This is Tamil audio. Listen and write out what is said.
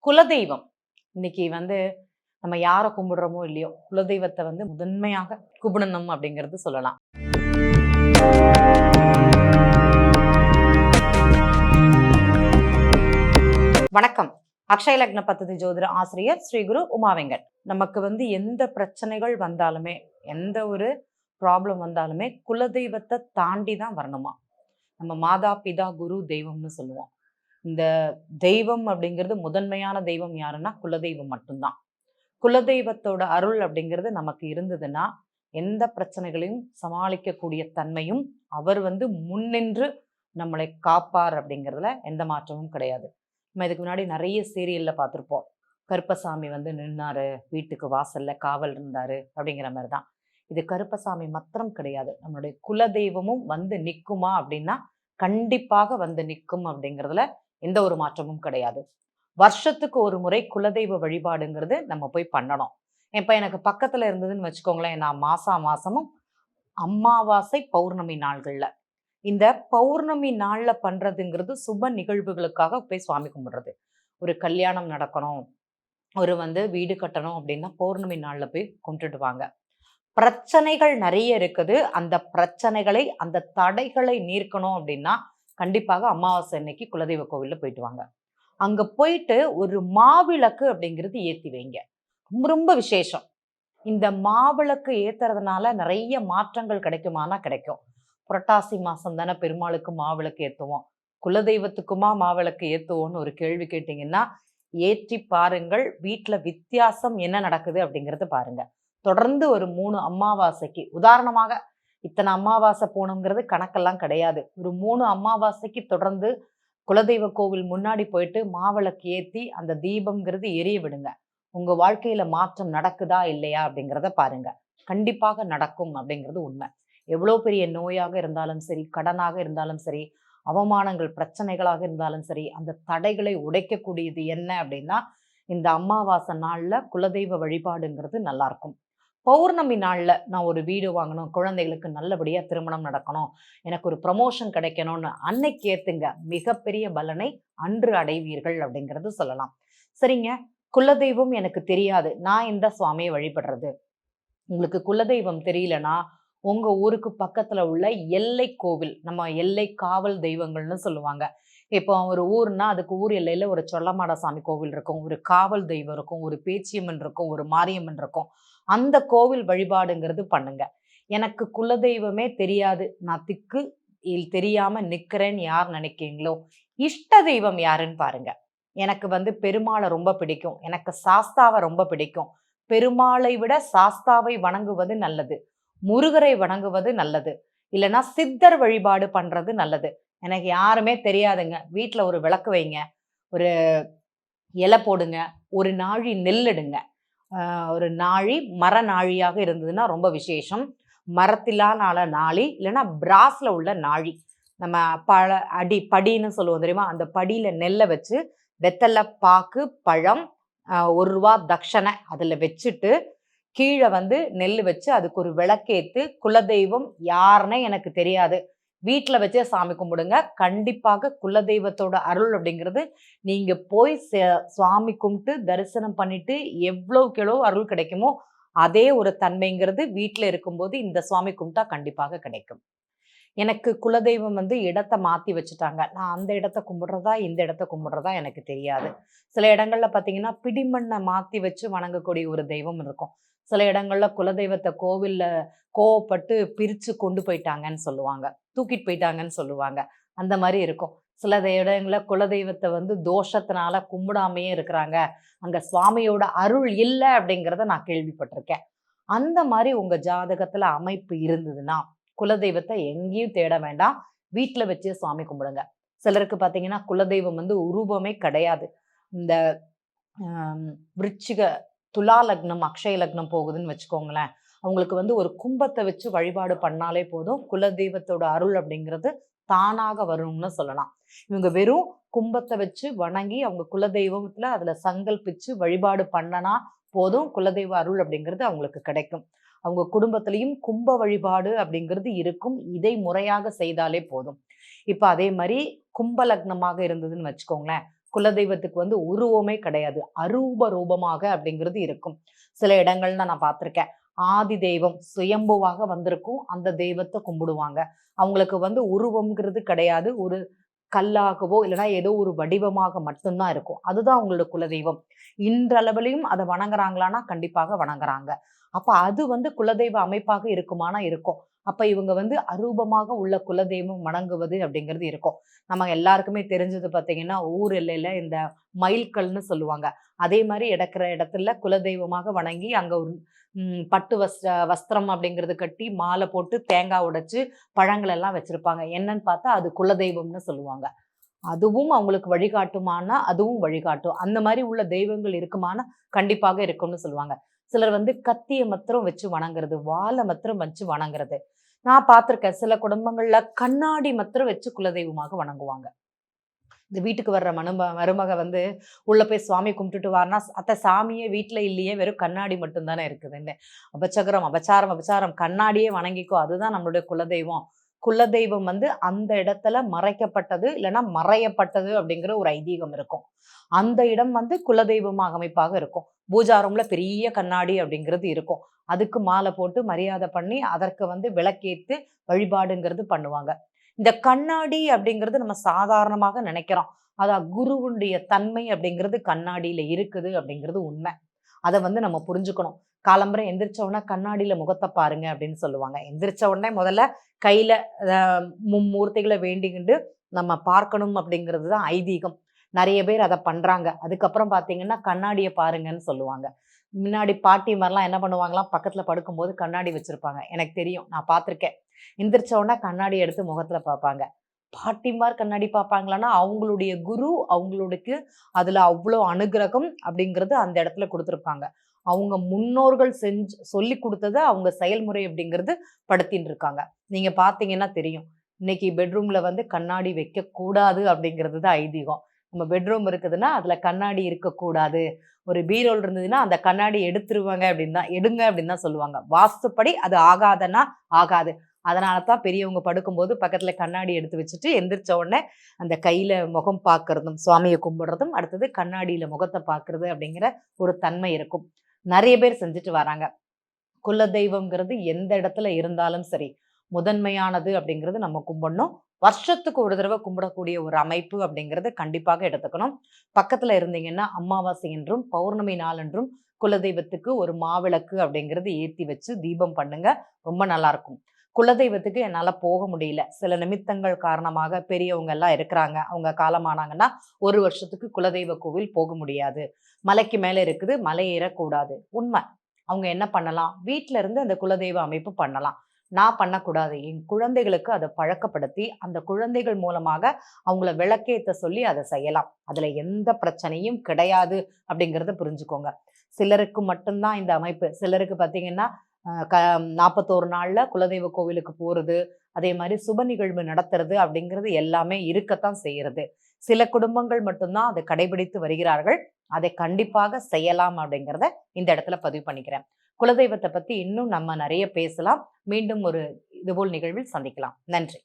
குலதெய்வம். இன்னைக்கு நம்ம யார கும்பிடுறோமோ இல்லையோ, குலதெய்வத்த முதன்மையாக கும்பிடணும் அப்படிங்கிறது சொல்லலாம். வணக்கம். அக்ஷய லக்ன பத்ததி ஜோதிட ஆசிரியர் ஸ்ரீ குரு உமா வெங்கட். நமக்கு எந்த பிரச்சனைகள் வந்தாலுமே, எந்த ஒரு ப்ராப்ளம் வந்தாலுமே குலதெய்வத்தை தாண்டி தான் வரணுமா. நம்ம மாதா பிதா குரு தெய்வம்னு சொல்லுவோம். இந்த தெய்வம் அப்படிங்கிறது முதன்மையான தெய்வம் யாருன்னா குலதெய்வம் மட்டும்தான். குலதெய்வத்தோட அருள் அப்படிங்கிறது நமக்கு இருந்ததுன்னா எந்த பிரச்சனைகளையும் சமாளிக்கக்கூடிய தன்மையும் அவர் முன்னின்று நம்மளை காப்பார் அப்படிங்கிறதுல எந்த மாற்றமும் கிடையாது. நம்ம இதுக்கு முன்னாடி நிறைய சீரியல்ல பார்த்துருப்போம். கருப்பசாமி நின்னாரு, வீட்டுக்கு வாசல்ல காவல் இருந்தாரு அப்படிங்கிற மாதிரி தான். இது கருப்பசாமி மாத்திரம் கிடையாது, நம்மளுடைய குலதெய்வமும் நிற்குமா அப்படின்னா கண்டிப்பாக நிற்கும் அப்படிங்கிறதுல எந்த ஒரு மாற்றமும் கிடையாது. வருஷத்துக்கு ஒரு முறை குலதெய்வ வழிபாடுங்கிறது நம்ம போய் பண்ணணும். இப்ப எனக்கு பக்கத்துல இருந்ததுன்னு வச்சுக்கோங்களேன், நான் மாசமும் அமாவாசை பௌர்ணமி நாள்கள்ல இந்த பௌர்ணமி நாள்ல பண்றதுங்கிறது சுப நிகழ்வுகளுக்காக போய் சுவாமி கும்பிடுறது. ஒரு கல்யாணம் நடக்கணும், ஒரு வீடு கட்டணும் அப்படின்னா பௌர்ணமி நாள்ல போய் கும்பிட்டுடுவாங்க. பிரச்சனைகள் நிறைய இருக்குது. அந்த பிரச்சனைகளை, அந்த தடைகளை நீக்கணும் அப்படின்னா கண்டிப்பாக அமாவாசை அன்னைக்கு குலதெய்வ கோவில்ல போயிட்டு வாங்க. அங்க போயிட்டு ஒரு மாவிளக்கு அப்படிங்கிறது ஏத்தி வைங்க. ரொம்ப ரொம்ப விசேஷம். இந்த மாவிளக்கு ஏத்துறதுனால நிறைய மாற்றங்கள் கிடைக்குமானா கிடைக்கும். புரட்டாசி மாசம் தானே பெருமாளுக்கு மாவிளக்கு ஏத்துவோம். குலதெய்வத்துக்குமா மாவிளக்கு ஏத்துவோம்னு ஒரு கேள்வி கேட்டீங்கன்னா ஏற்றி பாருங்கள். வீட்டுல வித்தியாசம் என்ன நடக்குது அப்படிங்கறத பாருங்க. தொடர்ந்து ஒரு 3 அமாவாசைக்கு, உதாரணமாக இத்தனை அமாவாசை போகணுங்கிறது கணக்கெல்லாம் கிடையாது, ஒரு 3 அமாவாசைக்கு தொடர்ந்து குலதெய்வ கோவில் முன்னாடி போயிட்டு மாவிளக்கு ஏத்தி அந்த தீபம்ங்கிறது எரிய விடுங்க. உங்க வாழ்க்கையில மாற்றம் நடக்குதா இல்லையா அப்படிங்கிறத பாருங்க. கண்டிப்பாக நடக்கும் அப்படிங்கிறது உண்மை. எவ்வளவு பெரிய நோயாக இருந்தாலும் சரி, கடனாக இருந்தாலும் சரி, அவமானங்கள் பிரச்சனைகளாக இருந்தாலும் சரி, அந்த தடைகளை உடைக்கக்கூடியது என்ன அப்படின்னா இந்த அமாவாசை நாள்ல குலதெய்வ வழிபாடுங்கிறது நல்லா இருக்கும். பௌர்ணமி நாள்ல நான் ஒரு வீடு வாங்கணும், குழந்தைகளுக்கு நல்லபடியா திருமணம் நடக்கணும், எனக்கு ஒரு ப்ரமோஷன் கிடைக்கணும்னு அன்னைக்கு ஏத்துங்க. மிகப்பெரிய பலனை அன்று அடைவீர்கள் அப்படிங்கிறது சொல்லலாம். சரிங்க, குலதெய்வம் எனக்கு தெரியாது, நான் இந்த சுவாமியை வழிபடுறது. உங்களுக்கு குலதெய்வம் தெரியலனா உங்க ஊருக்கு பக்கத்துல உள்ள எல்லை கோவில், நம்ம எல்லை காவல் தெய்வங்கள்னு சொல்லுவாங்க. இப்போ ஒரு ஊர்னா அதுக்கு ஊர் எல்லையில ஒரு சொல்லமாட சாமி கோவில் இருக்கும், ஒரு காவல் தெய்வம் இருக்கும், ஒரு பேச்சியம்மன் இருக்கும், ஒரு மாரியம்மன் இருக்கும். அந்த கோவில் வழிபாடுங்கிறது பண்ணுங்க. எனக்கு குலதெய்வமே தெரியாது, நான் திக்கு தெரியாம நிக்கிறேன்னு யார் நினைக்கிறீங்களோ, இஷ்ட தெய்வம் யாருன்னு பாருங்க. எனக்கு பெருமாளை ரொம்ப பிடிக்கும், எனக்கு சாஸ்தாவை ரொம்ப பிடிக்கும். பெருமாளை விட சாஸ்தாவை வணங்குவது நல்லது, முருகரை வணங்குவது நல்லது, இல்லைன்னா சித்தர் வழிபாடு பண்றது நல்லது. எனக்கு யாருமே தெரியாதுங்க, வீட்டுல ஒரு விளக்கு வைங்க, ஒரு இலை போடுங்க, ஒரு நாழி நெல்லிடுங்க. ஒரு நாழி மர நாழியாக இருந்ததுன்னா ரொம்ப விசேஷம். மரத்திலான நாழி இல்லைன்னா பிராஸ்ல உள்ள நாழி, நம்ம படின்னு சொல்லுவோம் தெரியுமா, அந்த படியில நெல்லை வச்சு வெத்தலை பாக்கு பழம் 1 ரூபா தட்சணை அதுல வச்சுட்டு கீழே நெல் வச்சு அதுக்கு ஒரு விளக்கேத்து, குலதெய்வம் யாருன்னே எனக்கு தெரியாது, வீட்டில் வச்சே சாமி கும்பிடுங்க. கண்டிப்பாக குலதெய்வத்தோட அருள் அப்படிங்கிறது நீங்க போய் சுவாமி கும்பிட்டு தரிசனம் பண்ணிட்டு எவ்வளவுக்கு எவ்வளவு அருள் கிடைக்குமோ அதே ஒரு தன்மைங்கிறது வீட்டில் இருக்கும்போது இந்த சுவாமி கும்பிட்டா கண்டிப்பாக கிடைக்கும். எனக்கு குலதெய்வம் இடத்தை மாற்றி வச்சுட்டாங்க, நான் அந்த இடத்த கும்பிடுறதா இந்த இடத்த கும்பிடுறதா எனக்கு தெரியாது. சில இடங்கள்ல பார்த்தீங்கன்னா பிடிமண்ணை மாற்றி வச்சு வணங்கக்கூடிய ஒரு தெய்வம் இருக்கும். சில இடங்கள்ல குலதெய்வத்தை கோவில்ல கோவப்பட்டு பிரித்து கொண்டு போயிட்டாங்கன்னு சொல்லுவாங்க, தூக்கிட்டு போயிட்டாங்கன்னு சொல்லுவாங்க. அந்த மாதிரி இருக்கும். சில இடங்கள்ல குலதெய்வத்தை தோஷத்தினால கும்பிடாமையே இருக்கிறாங்க, அங்கே சுவாமியோட அருள் இல்லை அப்படிங்கிறத நான் கேள்விப்பட்டிருக்கேன். அந்த மாதிரி உங்கள் ஜாதகத்தில் அமைப்பு இருந்ததுன்னா குலதெய்வத்தை எங்கேயும் தேட வேண்டாம், வீட்டில் வச்சு சுவாமி கும்பிடுங்க. சிலருக்கு பார்த்தீங்கன்னா குலதெய்வம் உருவமே கிடையாது. இந்த விருச்சிக துலா லக்னம் அக்ஷய லக்னம் போகுதுன்னு வச்சுக்கோங்களேன், அவங்களுக்கு ஒரு கும்பத்தை வச்சு வழிபாடு பண்ணாலே போதும், குலதெய்வத்தோட அருள் அப்படிங்கிறது தானாக வரும்னு சொல்லலாம். இவங்க வெறும் கும்பத்தை வச்சு வணங்கி அவங்க குலதெய்வத்துல அதுல சங்கல்பிச்சு வழிபாடு பண்ணனா போதும், குலதெய்வ அருள் அப்படிங்கிறது அவங்களுக்கு கிடைக்கும். அவங்க குடும்பத்திலையும் கும்ப வழிபாடு அப்படிங்கிறது இருக்கும், இதை முறையாக செய்தாலே போதும். இப்ப அதே மாதிரி கும்ப லக்னமாக இருந்ததுன்னு வச்சுக்கோங்களேன், குலதெய்வத்துக்கு வந்து உருவமே கிடையாது, அரூப ரூபமாக அப்படிங்கிறது இருக்கும். சில இடங்கள்ல நான் பார்த்திருக்கேன். ஆதி தெய்வம் சுயம்புவாக வந்திருக்கும், அந்த தெய்வத்தை கும்பிடுவாங்க. அவங்களுக்கு வந்து உருவம்ங்கிறது கிடையாது. ஒரு கல்லாகவோ இல்லைன்னா ஏதோ ஒரு வடிவமாக மட்டும்தான் இருக்கும். அதுதான் அவங்களோட குலதெய்வம். இன்றளவிலும் அதை வணங்குறாங்களான்னா கண்டிப்பாக வணங்குறாங்க. அப்ப அது வந்து குலதெய்வ அமைப்பாக இருக்குமானா இருக்கும். அப்ப இவங்க வந்து அரூபமாக உள்ள குலதெய்வம் வணங்குவது அப்படிங்கிறது இருக்கும். நம்ம எல்லாருக்குமே தெரிஞ்சது பார்த்தீங்கன்னா, ஊர் எல்லையில இந்த மைல்கல்னு சொல்லுவாங்க. அதே மாரி இடக்கிற இடத்துல குலதெய்வமாக வணங்கி அங்க ஒரு பட்டு வஸ்திரம் அப்படிங்கிறது கட்டி, மாலை போட்டு, தேங்காய் உடைச்சு, பழங்கள் எல்லாம் வச்சிருப்பாங்க. என்னன்னு பார்த்தா அது குலதெய்வம்னு சொல்லுவாங்க. அதுவும் அவங்களுக்கு வழிகாட்டுமானா, அதுவும் வழிகாட்டும். அந்த மாரி உள்ள தெய்வங்கள் இருக்குமானா, கண்டிப்பாக இருக்கும்னு சொல்லுவாங்க. சிலர் வந்து கத்திய மாத்திரம் வச்சு வணங்குறது, வாள மாத்திரம் வச்சு வணங்குறது. நான் பார்த்துருக்கேன். சில குடும்பங்கள்ல கண்ணாடி மாத்திரம் வச்சு குலதெய்வமாக வணங்குவாங்க. இந்த வீட்டுக்கு வர்ற மருமக வந்து உள்ள போய் சுவாமி கும்பிட்டுட்டு வாருன்னா, "அத்தை சாமியே வீட்ல இல்லையே, வெறும் கண்ணாடி மட்டும் தானே இருக்குதுன்னு." அபச்சகரம், அபச்சாரம், அபச்சாரம். கண்ணாடியே வணங்கிக்கோ. அதுதான் நம்மளுடைய குலதெய்வம். குலதெய்வம் வந்து அந்த இடத்துல மறைக்கப்பட்டது, இல்லன்னா மறையப்பட்டது அப்படிங்கிற ஒரு ஐதீகம் இருக்கும். அந்த இடம் வந்து குலதெய்வமாக அமைப்பாக இருக்கும். பூஜா ரூம்ல பெரிய கண்ணாடி அப்படிங்கிறது இருக்கும். அதுக்கு மாலை போட்டு மரியாதை பண்ணி, அதற்கு வந்து விளக்கேத்து வழிபாடுங்கிறது பண்ணுவாங்க. இந்த கண்ணாடி அப்படிங்கிறது நம்ம சாதாரணமாக நினைக்கிறோம். அதான் குருவுடைய தன்மை அப்படிங்கிறது கண்ணாடியில இருக்குது அப்படிங்கிறது உண்மை. அத வந்து நம்ம புரிஞ்சுக்கணும். காலம்பற எந்திரிச்ச உடனே கண்ணாடியில முகத்த பாருங்க அப்படின்னு சொல்லுவாங்க. எந்திரிச்ச உடனே முதல்ல கையில அ மும்மூர்த்திகள வேண்டிக்கிண்டு நம்ம பார்க்கணும் அப்படிங்கிறது தான் ஐதீகம். நெறைய பேர் அத பண்றாங்க. அதுக்கப்புறம் பார்த்தீங்கன்னா, கண்ணாடிய பாருங்கன்னு சொல்லுவாங்க. முன்னாடி பாட்டிமார்லாம் என்ன பண்ணுவாங்களாம், பக்கத்துல படுக்கும்போது கண்ணாடி வச்சிருப்பாங்க. எனக்கு தெரியும். நான் பார்த்துருக்கேன். எந்திரிச்ச உடனே கண்ணாடி எடுத்து முகத்துல பார்ப்பாங்க. பாட்டிமார் கண்ணாடி பார்ப்பாங்களான்னா, அவங்களுடைய குரு அவங்களுக்கு அதுல அவ்ளோ அனுக்கிரகம் அப்படிங்கிறது அந்த இடத்துல குடுத்துருப்பாங்க. அவங்க முன்னோர்கள் சொல்லிக் குடுத்தத அவங்க செயல்முறை அப்படிங்கிறது படுத்தின்னு இருக்காங்க. நீங்க பார்த்தீங்கன்னா தெரியும். இன்னைக்கு பெட்ரூம்ல வந்து கண்ணாடி வைக்கக்கூடாது அப்படிங்கிறது தான் ஐதீகம். நம்ம பெட்ரூம் இருக்குதுன்னா, அதுல கண்ணாடி இருக்கக்கூடாது. ஒரு பீரோல் இருந்ததுன்னா, அந்த கண்ணாடி எடுத்துருவாங்க அப்படின்னு தான் எடுங்க அப்படின்னு தான் சொல்லுவாங்க. வாஸ்துப்படி அது ஆகாதுன்னா ஆகாது. அதனால தான் பெரியவங்க படுக்கும்போது பக்கத்துல கண்ணாடி எடுத்து வச்சுட்டு எந்திரிச்ச உடனே அந்த கையில முகம் பார்க்கறதும், சுவாமிய கும்பிடுறதும், அடுத்தது கண்ணாடியில முகத்த பார்க்கறது அப்படிங்கிற ஒரு தன்மை இருக்கும். நெறைய பேர் செஞ்சுட்டு வராங்க. குலதெய்வம்ங்கிறது எந்த இடத்துல இருந்தாலும் சரி, முதன்மையானது அப்படிங்கிறது நம்ம கும்பிடணும். வருஷத்துக்கு ஒரு தடவை கும்பிடக்கூடிய ஒரு அமைப்பு அப்படிங்கிறத கண்டிப்பாக எடுத்துக்கணும். பக்கத்துல இருந்தீங்கன்னா, அமாவாசை என்றும், பௌர்ணமி நாள் என்றும் குலதெய்வத்துக்கு ஒரு மாவிளக்கு அப்படிங்கிறது ஏத்தி வச்சு தீபம் பண்ணுங்க. ரொம்ப நல்லாருக்கும். குலதெய்வத்துக்கு என்னால போக முடியல. சில நிமித்தங்கள் காரணமாக பெரியவங்க எல்லாம் இருக்கிறாங்க. அவங்க காலமானாங்கன்னா, 1 வருஷத்துக்கு குலதெய்வ கோவில் போக முடியாது. மலைக்கு மேல இருக்குது, மலை ஏறக்கூடாது. உண்ம. அவங்க என்ன பண்ணலாம்? வீட்ல இருந்து அந்த குலதெய்வ அமைப்பு பண்ணலாம். நான் பண்ணக்கூடாது. என் குழந்தைகளுக்கு அத பழக்கப்படுத்தி, அந்த குழந்தைகள் மூலமாக அவங்கள விளக்கேத்த சொல்லி அத செய்யலாம். அதுல எந்த பிரச்சனையும் கிடையாது அப்படிங்கிறத புரிஞ்சுக்கோங்க. சிலருக்கு மட்டும் தான் இந்த அமைப்பு. சிலருக்கு பார்த்தீங்கன்னா, அ க 41 நாள்ல குலதெய்வ கோவிலுக்கு போறது, அதே மாரி சுப நிகழ்வு நடத்துறது அப்படிங்கிறது எல்லாமே இருக்கத்தான் செய்கிறது. சில குடும்பங்கள் மட்டும் தான் அத கடைபிடித்து வருகிறார்கள். அதை கண்டிப்பாக செய்யலாம் அப்படிங்கிறத இந்த இடத்துல பதிவு பண்ணிக்கிறேன். குலதெய்வத்த பத்தி இன்னும் நம்ம நெறைய பேசலாம். மீண்டும் ஒரு இதுபோல் நிகழ்வில் சந்திக்கலாம். நன்றி.